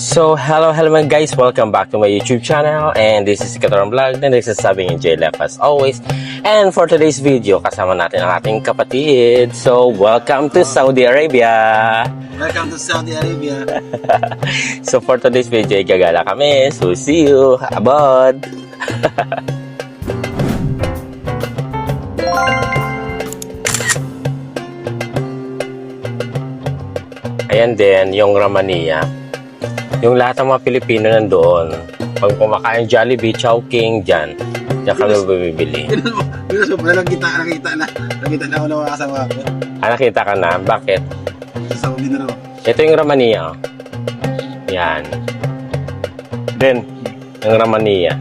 Hello mga guys, welcome back to my YouTube channel, and this is Katorang Vlog, and this is Sabing and JLF as always. And for today's video, kasama natin ang ating kapatid. So, welcome to Saudi Arabia! Welcome to Saudi Arabia! So, for today's video, gagala kami. So, see you abroad! Ayan din, yung Ramania. Yung lahat ng mga Pilipino nandoon. Pag kumakain Jollibee, Chowking, dyan kami bibili. Nakita na ako ng mga kasama ko. Nakita ka na? Bakit? Sa Saudi na raw. Ito yung Ramania. Yan. Then, yung Ramania.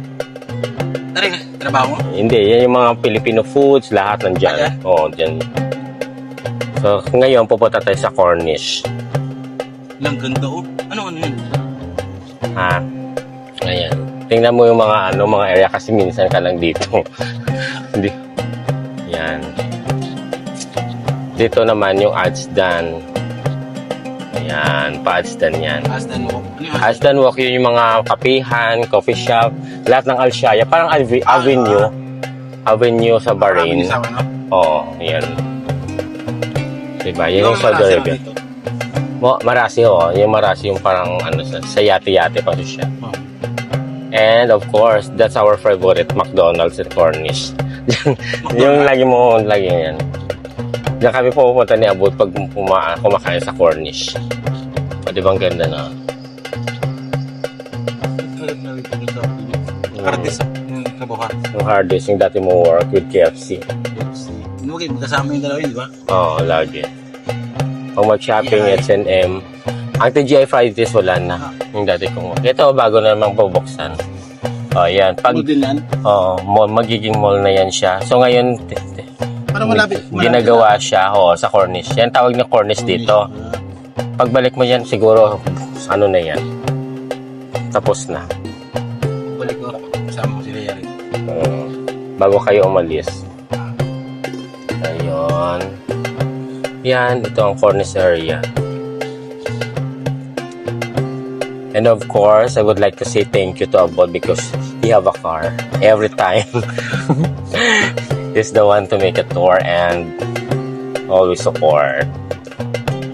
Tari ka, trabaho mo? Hindi, yan yung mga Filipino foods, lahat nandyan. Oo, dyan. So, ngayon, pupunta tayo sa Cornish. Lang ganda oh. Ano yun? Ayan. Tingnan mo yung mga area kasi minsan ka lang dito. Hindi. Yan. Dito naman yung Ajdan. Ayan, pa-Ajdan yan. Ajdan Walk. Ajdan Walk, yun yung mga kapihan, coffee shop, lahat ng Al-Shaya. Parang Avenue. Avenue sa Bahrain. Oo, yan. Diba? Yan yung Saudi Arabia. Marasi ho. Yung Marasi yung parang sa yate-yate pa siya. And of course, that's our favorite, McDonald's and Cornish. Yung lagi yan. Diyan kami pupunta ni Abut pag kumakain sa Cornish. O, di bang ganda na? Hardis yung kabuka. Yung Hardis, yung dati mo work with KFC. Kasama yung dalawa yun, di ba? Oo, lagi. Pag mag-shopping, H&M. Ang TGI Fridays, wala na. Yung dati kong. Ito, bago na namang pabuksan. O, yan. Pag, magiging mall na yan siya. So, ngayon, parang malapit ginagawa siya sa Cornish. Yan, tawag niya Cornish dito. Pagbalik mo yan, siguro, na yan. Tapos na. Balik ko, kasama ko sila yari. Bago kayo umalis. Ayun. Yan, ito ang Cornish area. And of course, I would like to say thank you to Abod because he have a car every time. He's the one to make a tour and always support.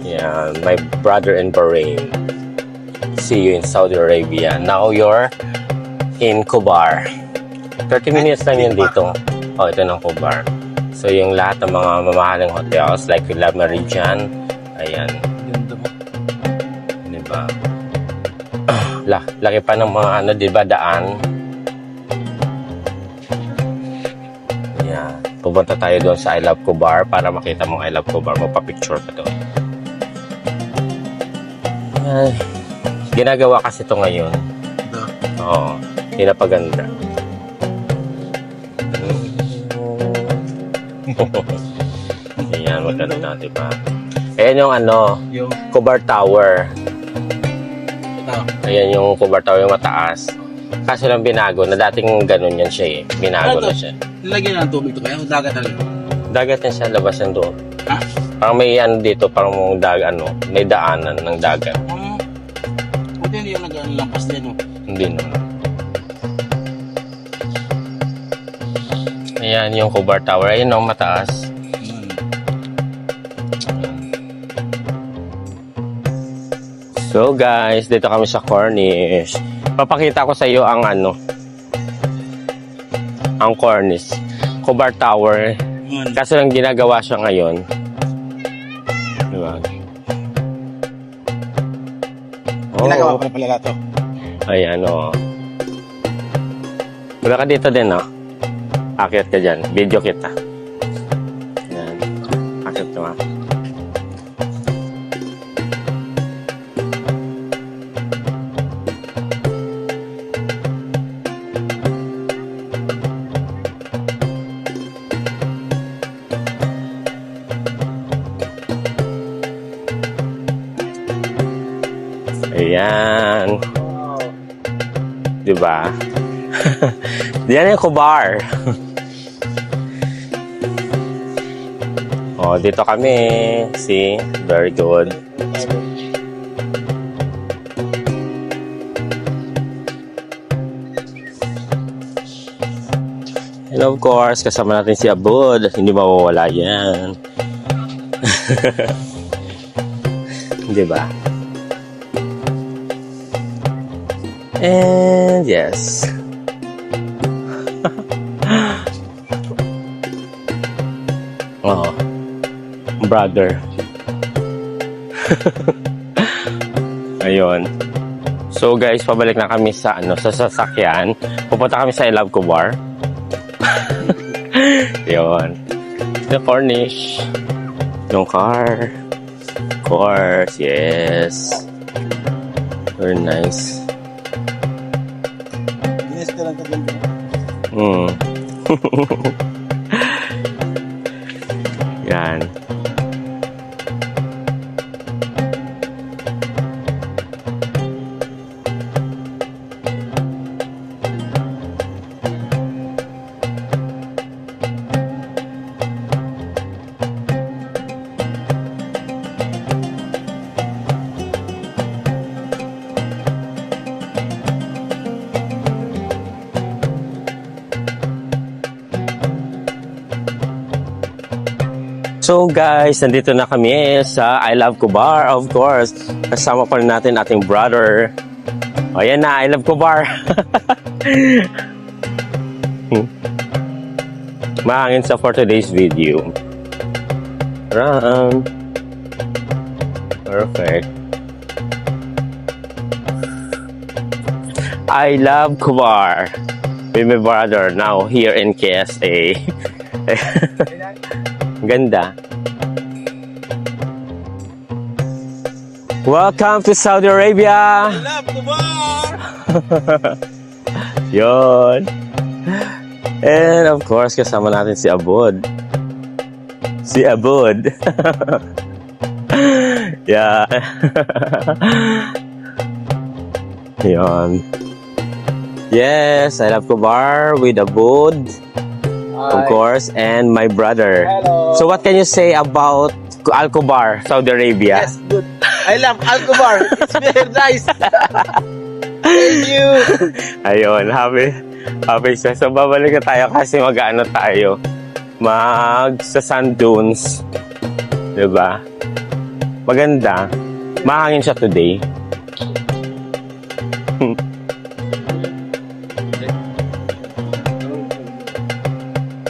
Yeah, my brother in Bahrain. See you in Saudi Arabia. Now you're in Khobar. 30 minutes lang yan dito. Oh, ito ng Khobar. So, yung lahat ng mga mamahaling hotels like Villa Meridian, ayan. Ganda mo. Diba? Laki pa ng mga diba, daan. Ayan. Pupunta tayo doon sa I Love Khobar para makita mong I Love Khobar. Magpa-picture ka doon. Ayan. Ginagawa kasi ito ngayon. Oo. Pinapaganda. Ayan, maganda, diba? Ayan yung Khobar Tower. Ito. Ayan yung Khobar Tower, yung mataas. Kaso lang binago, na dating ganun yan siya eh. Binago na siya. Nilagyan ng tubig ito kaya? Dagat talaga? Dagat na siya, labas ng doon. Ha? Parang may dito, parang may daanan ng dagat. Buti hindi yung naglampas din, no? Hindi naman. Ayan yung Khobar Tower. Ayan yung mataas. So guys, dito kami sa Cornish. Papakita ko sa iyo ang ang Cornish. Khobar Tower. Kaso lang ginagawa siya ngayon. Diba? Ginagawa pa pala ito. Ayan Wala ka dito din Akit ka dyan. Video kita. Ayan. Akit ka nga. Ayan. Diba? Diyan yung Khobar. Dito kami. See? Very good. And of course, kasama natin si Abud. Hindi mawawala yan. Di ba? And yes. Oh, brother. Ayun. So guys, pabalik na kami sa sa sasakyan. Pupunta kami sa I Love Kubar. Yun. The Cornish. Yung car. Of course, yes. Very nice. Ginis ka lang kaganda. Yan. So guys, nandito na kami sa I Love Kubar, of course. Kasama pa rin natin ating brother. O yan na, I Love Kubar. Mahangin sa for today's video. Run. Perfect. I Love Kubar. With my brother now here in KSA. Ganda. Welcome to Saudi Arabia. I love Kubar! Yon. And of course, kasama natin si Abud. Si Abud. Yeah. Yon. Yes, I Love Kubar with Abud. Of course, and my brother. Hello. So what can you say about Al Kubar, Saudi Arabia? Yes, good. I love Al Kubar. It's very nice. Thank you. Ayun, happy siya. So babalik na tayo kasi mag-ano tayo. Sa sand dunes. Diba? Maganda. Mahangin siya today.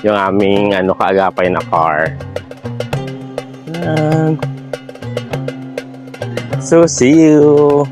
Yung aming kaagapay na car. So see you.